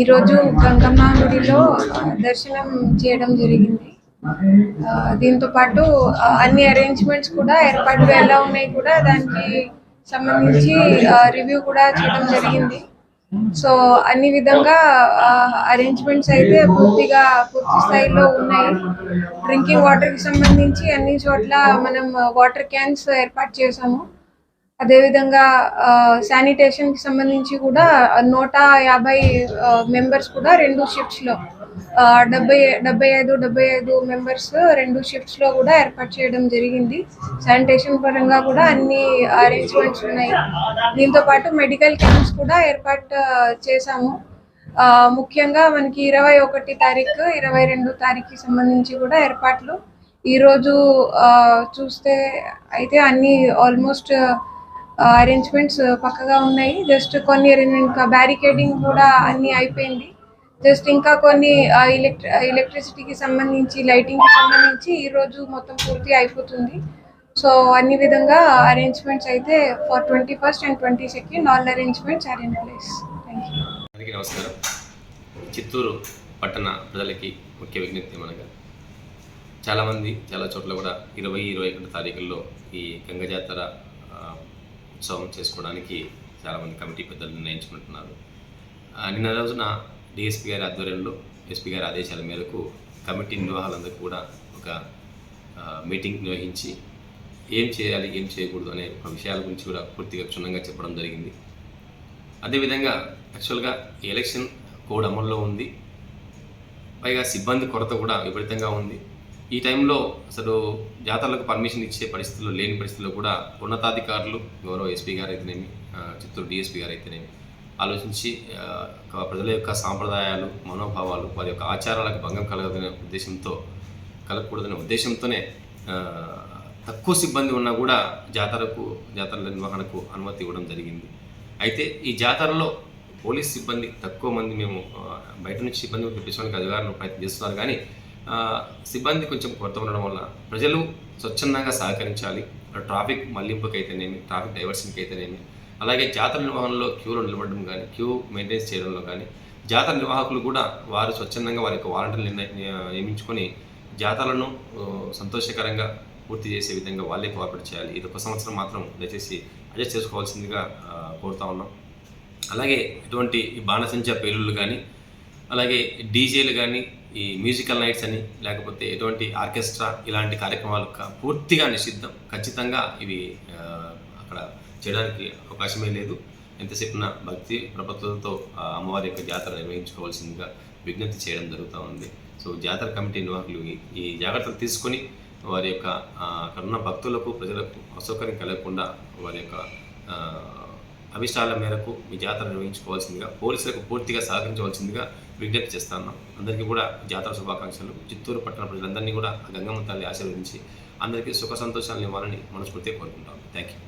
ఈరోజు గంగమ్మ గుడిలో దర్శనం చేయడం జరిగింది. దీంతో పాటు అన్ని అరేంజ్మెంట్స్ కూడా ఏర్పాట్లు ఎలా ఉన్నాయి కూడా దానికి సంబంధించి రివ్యూ కూడా చేయడం జరిగింది. సో అన్ని విధంగా అరేంజ్మెంట్స్ అయితే పూర్తి స్థాయిలో ఉన్నాయి. డ్రింకింగ్ వాటర్ కి సంబంధించి అన్ని చోట్ల మనం వాటర్ క్యాన్స్ ఏర్పాటు చేసాము. అదేవిధంగా శానిటేషన్ కి సంబంధించి కూడా 150 మెంబర్స్ కూడా 2 షిఫ్ట్స్ లో 75 మెంబర్స్ 2 షిఫ్ట్స్ లో కూడా ఏర్పాటు చేయడం జరిగింది. శానిటేషన్ పరంగా కూడా అన్ని అరేంజ్మెంట్స్ ఉన్నాయి. దీంతో పాటు మెడికల్ క్యాంప్స్ కూడా ఏర్పాటు చేశాము. ముఖ్యంగా మనకి 21 తారీఖు 22 తారీఖుకి సంబంధించి కూడా ఏర్పాట్లు ఈరోజు చూస్తే అయితే అన్ని ఆల్మోస్ట్ అరేంజ్మెంట్స్ పక్కగా ఉన్నాయి. జస్ట్ కొన్ని ఇంకా బ్యారికేడింగ్ కూడా అన్ని అయిపోయింది. జస్ట్ ఇంకా కొన్ని ఎలక్ట్రిసిటీకి సంబంధించి లైటింగ్ కి సంబంధించి ఈ రోజు మొత్తం పూర్తి అయిపోతుంది. సో అన్ని విధంగా అరేంజ్మెంట్స్ అయితే for 21st and 22nd all arrangements are in place. అందరికీ నమస్కారం. చిత్తూరు పట్టణ ప్రజలకి ముఖ్య విజ్ఞప్తి మనగా చాలామంది చాలా చోట్ల కూడా 20-21 తారీఖుల్లో ఈ గంగ జాతర ఉత్సవం చేసుకోవడానికి చాలామంది కమిటీ పెద్దలు నిర్ణయించుకుంటున్నారు. నిన్న రోజున డిఎస్పీ గారి ఆధ్వర్యంలో ఎస్పీ గారి ఆదేశాల మేరకు కమిటీ నిర్వాహకులందరూ కూడా ఒక మీటింగ్ నిర్వహించి ఏం చేయాలి ఏం చేయకూడదు అనే ఒక విషయాల గురించి కూడా పూర్తిగా క్షుణ్ణంగా చెప్పడం జరిగింది. అదేవిధంగా యాక్చువల్గా ఎలక్షన్ కోడ్ అమల్లో ఉంది. పైగా సిబ్బంది కొరత కూడా విపరీతంగా ఉంది. ఈ టైంలో అసలు జాతరలకు పర్మిషన్ ఇచ్చే పరిస్థితుల్లో లేని పరిస్థితుల్లో కూడా ఉన్నతాధికారులు గౌరవ ఎస్పీ గారు అయితేనేమి చిత్తూరు డిఎస్పీ గారు అయితేనేమి ఆలోచించి ప్రజల యొక్క సాంప్రదాయాలు మనోభావాలు వారి యొక్క ఆచారాలకు భంగం కలగకూడదనే ఉద్దేశంతోనే తక్కువ సిబ్బంది ఉన్నా కూడా జాతరల నిర్వహణకు అనుమతి ఇవ్వడం జరిగింది. అయితే ఈ జాతరలో పోలీస్ సిబ్బంది తక్కువ మంది మేము బయట నుంచి సిబ్బంది తెప్పించడానికి అధికారులు ప్రయత్నం చేస్తున్నారు. కానీ సిబ్బంది కొంచెం కొరత ఉండడం వల్ల ప్రజలు స్వచ్ఛందంగా సహకరించాలి. ట్రాఫిక్ మళ్లింపుకి అయితేనేమి ట్రాఫిక్ డైవర్షన్కి అయితేనేమి అలాగే జాతర నిర్వహణలో క్యూలో నిలబడడం కానీ క్యూ మెయింటైన్స్ చేయడంలో కానీ జాతర నిర్వాహకులు కూడా వారు స్వచ్ఛందంగా వారి యొక్క వాలంటీర్లు నియమించుకొని జాతరలను సంతోషకరంగా పూర్తి చేసే విధంగా వాళ్ళే కోఆపరేట్ చేయాలి. ఇది ఒక సంవత్సరం మాత్రం దయచేసి అడ్జస్ట్ చేసుకోవాల్సిందిగా కోరుతా ఉన్నాం. అలాగే ఇటువంటి బాణసంచా పేలుళ్ళు కానీ అలాగే డీజేలు కానీ ఈ మ్యూజికల్ నైట్స్ అని లేకపోతే ఎటువంటి ఆర్కెస్ట్రా ఇలాంటి కార్యక్రమాలు పూర్తిగా నిషిద్ధం. ఖచ్చితంగా ఇవి అక్కడ చేయడానికి అవకాశమే లేదు. ఎంతసేపున భక్తి ప్రపత్తులతో అమ్మవారి యొక్క జాతర నిర్వహించుకోవాల్సిందిగా విజ్ఞప్తి చేయడం జరుగుతూ ఉంది. సో జాతర కమిటీ నిర్వాహకులు ఈ జాగ్రత్తలు తీసుకొని వారి యొక్క అక్కడ ఉన్న భక్తులకు ప్రజలకు అసౌకర్యం కలగకుండా వారి యొక్క అభిష్టాల మేరకు మీ జాతర నిర్వహించుకోవాల్సిందిగా పోలీసులకు పూర్తిగా సహకరించవలసిందిగా విజ్ఞప్తి చేస్తున్నాం. అందరికీ కూడా జాతర శుభాకాంక్షలు. చిత్తూరు పట్టణ ప్రజలందరినీ కూడా గంగమ్మ తల్లి ఆశీర్వదించి అందరికీ సుఖ సంతోషాలను ఇవ్వాలని మనస్ఫూర్తిగా కోరుకుంటాం. Thank you.